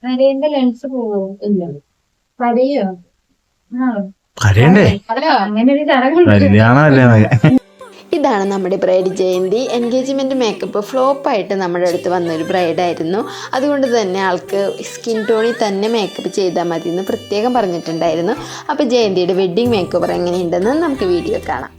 നരേന്റെ lens പോവോ? ഇല്ല. കരയോ? കരയണ്ടേ? അങ്ങനെ ഒരു ചടങ്ങുണ്ട്. കല്യാണമല്ലേ. ഇതാണ് നമ്മുടെ ബ്രൈഡ് ജയന്തി. എൻഗേജ്മെൻറ്റ് മേക്കപ്പ് ഫ്ലോപ്പായിട്ട് നമ്മുടെ അടുത്ത് വന്നൊരു ബ്രൈഡായിരുന്നു. അതുകൊണ്ട് തന്നെ ആൾക്ക് സ്കിൻ ടോണിൽ തന്നെ മേക്കപ്പ് ചെയ്താൽ മതി എന്ന് പ്രത്യേകം പറഞ്ഞിട്ടുണ്ടായിരുന്നു. അപ്പോൾ ജയന്തിയുടെ വെഡ്ഡിങ് മേക്കപ്പ് എങ്ങനെയുണ്ടെന്ന് നമുക്ക് വീഡിയോ കാണാം.